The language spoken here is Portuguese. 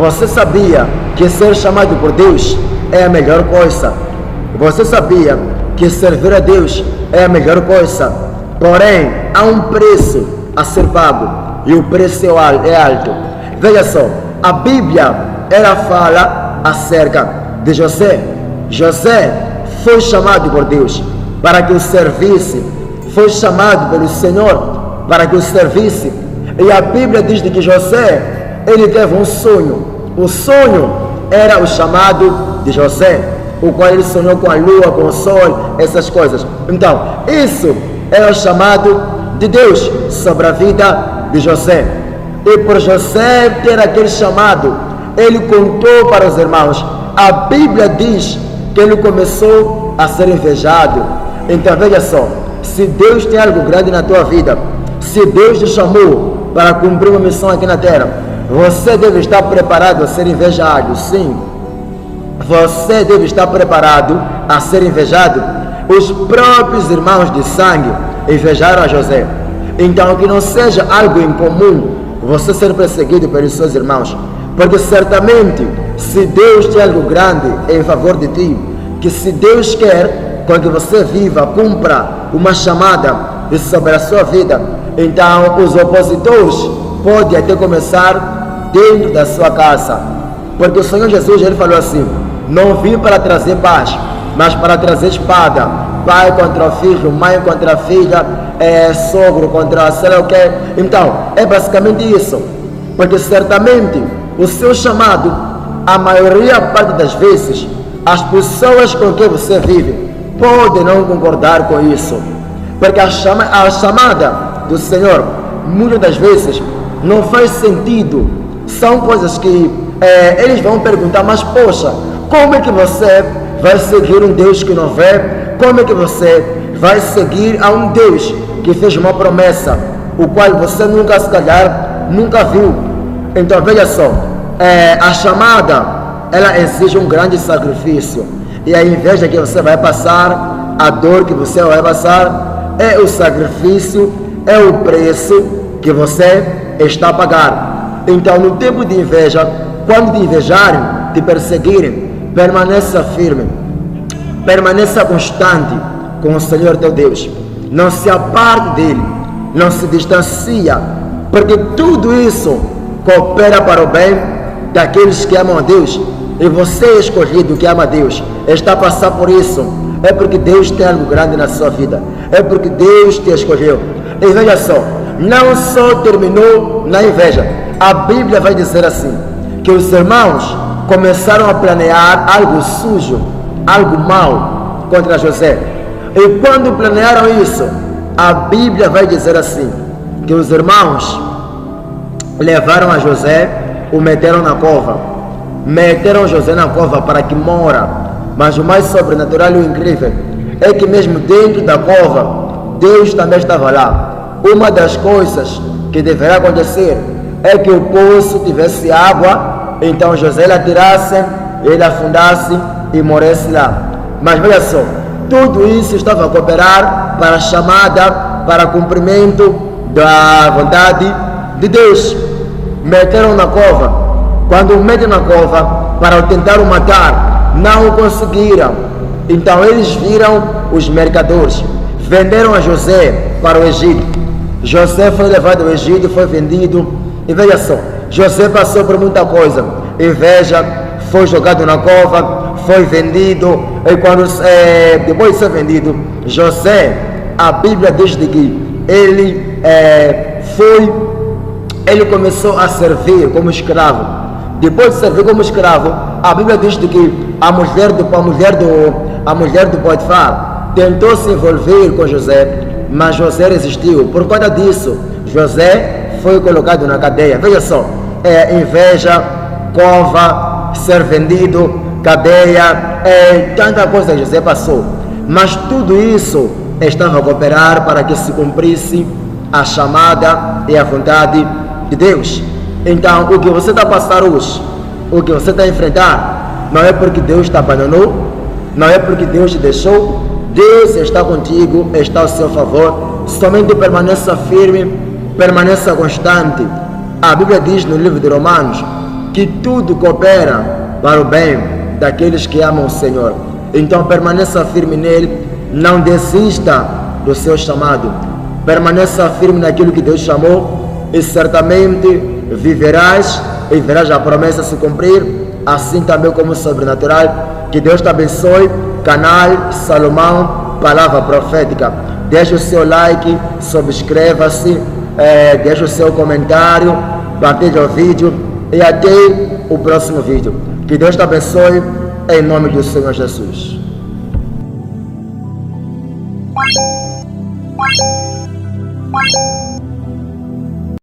Você sabia que ser chamado por Deus é a melhor coisa? Você sabia que servir a Deus é a melhor coisa? Porém, há um preço a ser pago e o preço é alto. Veja só, a Bíblia ela fala acerca de José. José foi chamado por Deus para que o servisse, foi chamado pelo Senhor para que o servisse. E a Bíblia diz de que José, ele teve um sonho. O sonho era o chamado de José, o qual ele sonhou com a lua, com o sol, essas coisas. Então, isso era o chamado de Deus sobre a vida de José. E por José ter aquele chamado, ele contou para os irmãos. A Bíblia diz que ele começou a ser invejado. Então veja só, se Deus tem algo grande na tua vida, se Deus te chamou para cumprir uma missão aqui na terra, você deve estar preparado a ser invejado. Sim, você deve estar preparado a ser invejado. Os próprios irmãos de sangue invejaram a José. Então que não seja algo incomum você ser perseguido pelos seus irmãos, porque certamente se Deus tem algo grande em favor de ti, que se Deus quer com que você viva, cumpra uma chamada sobre a sua vida, então os opositores podem até começar dentro da sua casa, porque o Senhor Jesus ele falou assim: não vim para trazer paz, mas para trazer espada, pai contra o filho, mãe contra a filha, sogro contra sei lá o que. Então é basicamente isso, porque certamente o seu chamado, a maioria parte das vezes, as pessoas com quem você vive podem não concordar com isso, porque a chamada do Senhor muitas das vezes não faz sentido. São coisas que eles vão perguntar: mas poxa, como é que você vai seguir um Deus que não vê? Como é que você vai seguir a um Deus que fez uma promessa, o qual você nunca, se calhar, nunca viu? Então veja só, a chamada, ela exige um grande sacrifício. E a inveja que você vai passar, a dor que você vai passar, é o sacrifício, é o preço que você está a pagar. Então no tempo de inveja, quando te invejarem, te perseguirem, permaneça firme, permaneça constante com o Senhor teu Deus. Não se aparte dele, não se distancia, porque tudo isso coopera para o bem daqueles que amam a Deus. E você é escolhido que ama a Deus, está a passar por isso, é porque Deus tem algo grande na sua vida, é porque Deus te escolheu. E veja só, não só terminou na inveja, a Bíblia vai dizer assim, que os irmãos começaram a planear algo sujo, algo mau contra José. E quando planearam isso, a Bíblia vai dizer assim, que os irmãos levaram a José, o meteram na cova, meteram José na cova para que mora. Mas o mais sobrenatural e o incrível é que mesmo dentro da cova, Deus também estava lá. Uma das coisas que deverá acontecer é que o poço tivesse água, então José ele atirasse, ele afundasse e morresse lá. Mas veja só, tudo isso estava a cooperar para a chamada, para cumprimento da vontade de Deus. Meteram na cova. Quando o metem na cova para o tentar o matar, não o conseguiram. Então eles viram os mercadores, venderam a José para o Egito. José foi levado ao Egito, foi vendido. E veja só, José passou por muita coisa. Inveja, foi jogado na cova, foi vendido. E quando depois de ser vendido, José, a Bíblia diz de que ele começou a servir como escravo. Depois de servir como escravo, a Bíblia diz de que a mulher do Potifar tentou se envolver com José, mas José resistiu. Por conta disso, José foi colocado na cadeia. Veja só, inveja, cova, ser vendido, cadeia, tanta coisa que José passou. Mas tudo isso estava a cooperar para que se cumprisse a chamada e a vontade de Deus. Então, o que você está a passar hoje, o que você está a enfrentar, não é porque Deus te abandonou, não é porque Deus te deixou. Deus está contigo, está ao seu favor. Somente permaneça firme, permaneça constante. A Bíblia diz no livro de Romanos, que tudo coopera para o bem daqueles que amam o Senhor. Então permaneça firme nele, não desista do seu chamado. Permaneça firme naquilo que Deus chamou e certamente viverás e verás a promessa se cumprir, assim também como sobrenatural. Que Deus te abençoe. Canal Salomão, Palavra Profética. Deixe o seu like, subscreva-se, deixe o seu comentário, partilhe o vídeo e até o próximo vídeo. Que Deus te abençoe em nome do Senhor Jesus. What?